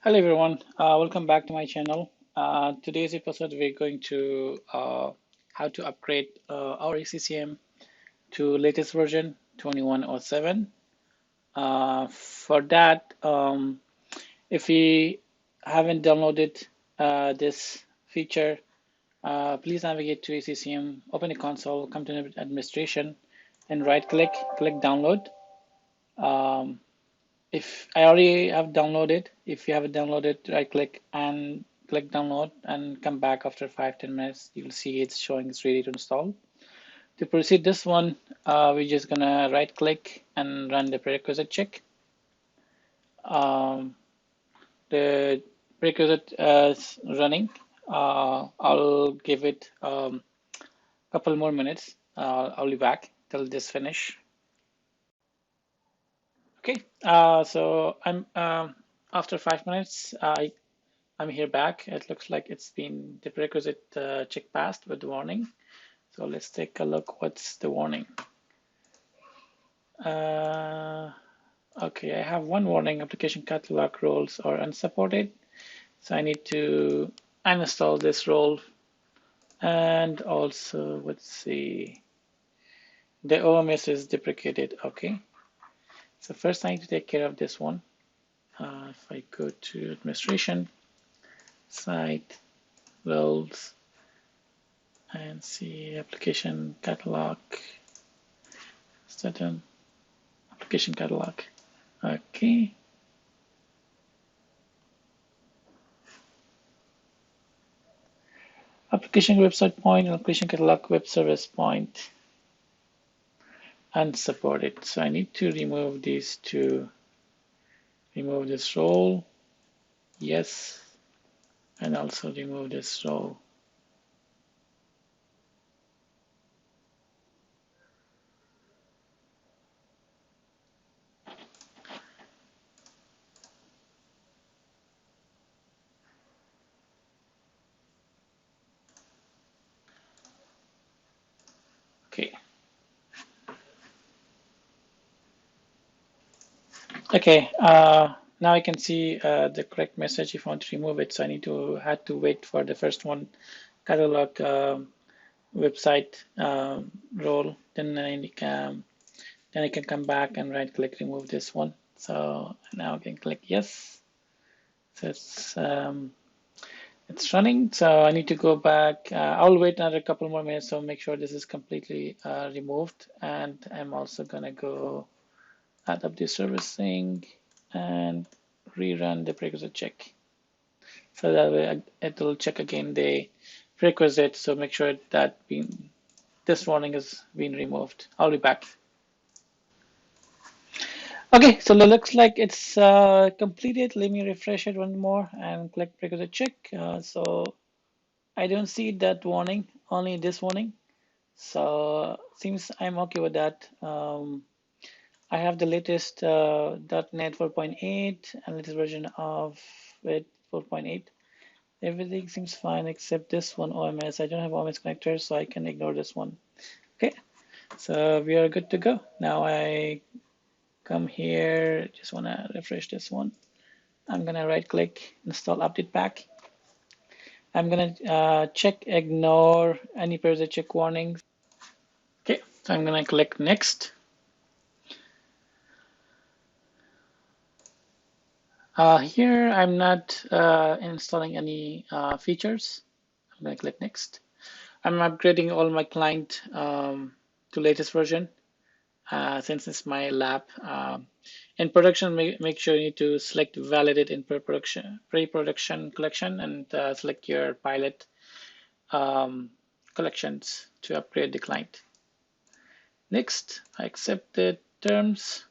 Hello everyone, welcome back to my channel. Today's episode we're going to how to upgrade our SCCM to latest version 2107. For that, if we haven't downloaded this feature, please navigate to SCCM, open the console, come to administration, and right click, click download. If I already have downloaded, if you haven't downloaded, right click and click download and come back after 5-10 minutes. You'll see it's showing it's ready to install. To proceed this one, we're just gonna right click and run the prerequisite check. The prerequisite is running. I'll give it a couple more minutes. I'll be back till this finish. Okay, so I'm after 5 minutes. I'm here back. It looks like it's been the prerequisite check passed with the warning. So let's take a look. What's the warning? Okay, I have one warning. Application catalog roles are unsupported. So I need to uninstall this role. And also, let's see, the OMS is deprecated. Okay. So first I need to take care of this one. If I go to administration, site, roles, and see application catalog, certain application catalog. Okay. Application website point and application catalog web service point unsupported. So I need to remove these two. Remove this role. Yes. And also remove this role. Okay. Okay. Now I can see the correct message if I want to remove it. So I need to had to wait for the first one, catalog website role. Then I can come back and right click remove this one. So now I can click yes. So it's running. So I need to go back. I'll wait another couple more minutes. So make sure this is completely removed. And I'm also gonna go add up the servicing and rerun the prerequisite check. So that way it will check again the prerequisite. So make sure that this warning has been removed. I'll be back. Okay, so it looks like it's completed. Let me refresh it one more and click prerequisite check. So I don't see that warning, only this warning. So seems I'm okay with that. I have the latest .NET 4.8 and latest version of it 4.8. Everything seems fine except this one OMS. I don't have OMS connector, so I can ignore this one. Okay, so we are good to go. Now I come here, just want to refresh this one. I'm going to right click, install update pack. I'm going to check, ignore any prerequisite check warnings. Okay, so I'm going to click next. Here I'm not installing any features. I'm going to click next. I'm upgrading all my client to latest version since it's my lab. In production, make sure you need to select validate in pre-production collection and select your pilot collections to upgrade the client. Next, I accept the terms.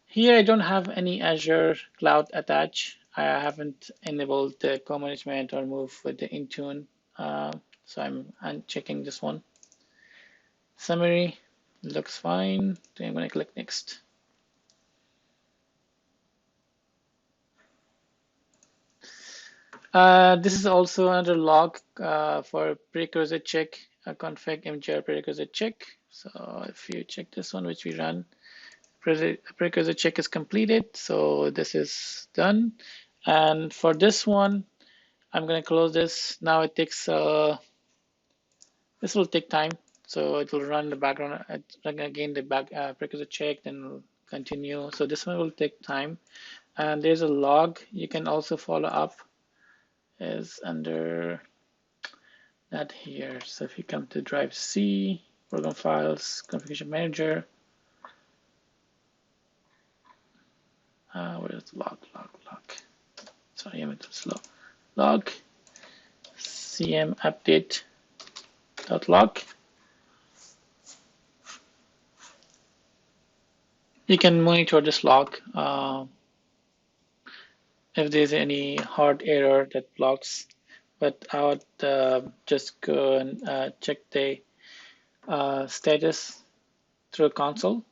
Here I don't have any Azure cloud attached. I haven't enabled the co-management or move with the Intune. So I'm unchecking this one. Summary looks fine. Then I'm going to click next. This is also another log for prerequisite check, ConfigMgrPrereq.log. So if you check this one, which we run, prerequisite check is completed. So this is done. And for this one, I'm going to close this. Now it takes, this will take time. So it will run the background, again, the prerequisite check, then continue. So this one will take time. And there's a log you can also follow up, is under that here. So if you come to drive C, program files, configuration manager, where is log? Sorry, I'm a little slow. Log, cmUpdate.log. You can monitor this log. If there's any hard error that blocks, but I would just go and check the status through console.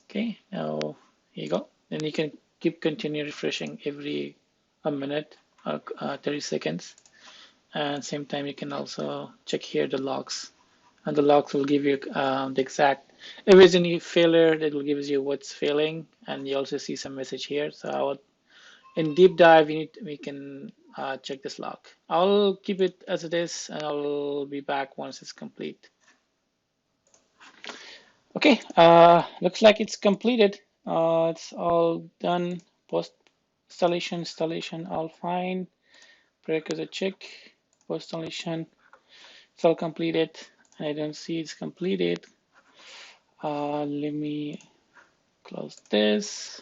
Okay, now here you go. Then you can continue refreshing every a minute, 30 seconds. And same time, you can also check here the logs. And the logs will give you the exact, if there's any failure, it will give you what's failing. And you also see some message here. So I would, in deep dive, we can check this log. I'll keep it as it is, and I'll be back once it's complete. Okay, looks like it's completed. It's all done. Post installation, all fine. Prerequisite check, post installation, it's all completed. I don't see it's completed. Let me close this.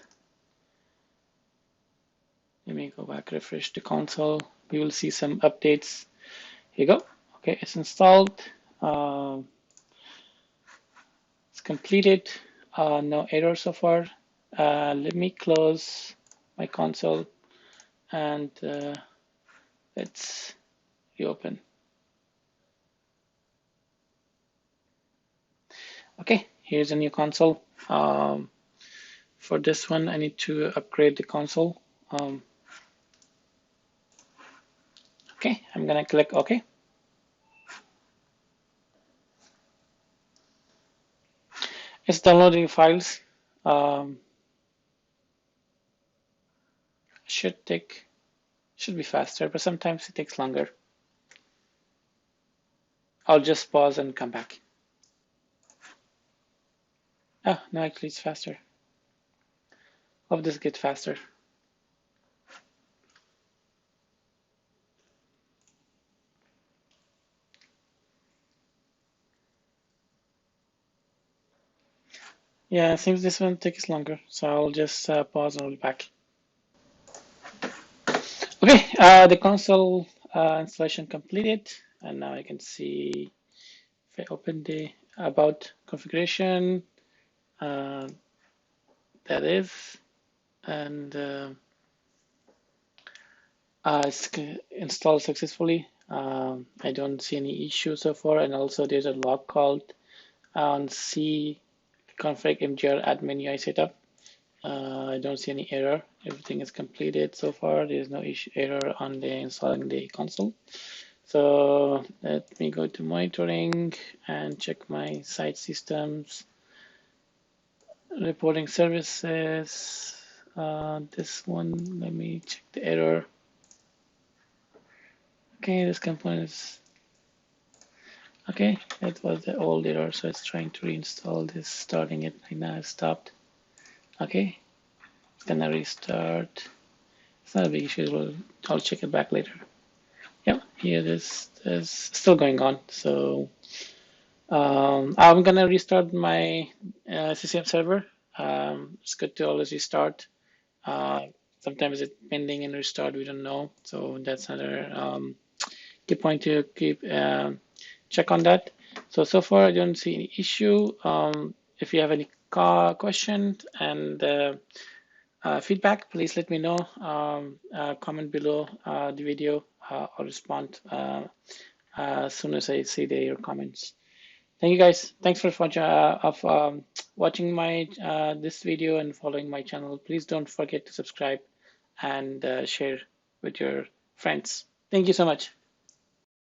Let me go back, refresh the console. We will see some updates. Here you go. Okay, it's installed. It's completed. No error so far. Let me close my console and let's reopen. Okay, here's a new console. For this one, I need to upgrade the console. Okay, I'm gonna click OK. It's downloading files. Should be faster, but sometimes it takes longer. I'll just pause and come back. Oh, no, actually it's faster. Hope this gets faster. Yeah, it seems this one takes longer, so I'll just pause and I'll be back. Okay, the console installation completed, and now I can see if I open the about configuration, that is, and it's installed successfully. I don't see any issues so far, and also there's a log called on ConfigMgrAdminUISetup. I don't see any error. Everything is completed so far. There's no error on the installing the console. So let me go to monitoring and check my site systems, reporting services. This one, let me check the error. Okay, this component is okay. That was the old error, so it's trying to reinstall this, starting it right now. It's stopped. Okay, it's gonna restart. It's not a big issue. I'll check it back later. Yeah, here this is still going on. So I'm gonna restart my SCCM server. It's good to always restart. Sometimes it's pending and restart, we don't know. So that's another key point to keep check on that. So far I don't see any issue. If you have any questions and feedback, please let me know. Comment below the video. I'll respond as soon as I see your comments. Thank you guys. Thanks for watching my this video and following my channel. Please don't forget to subscribe and share with your friends. Thank you so much.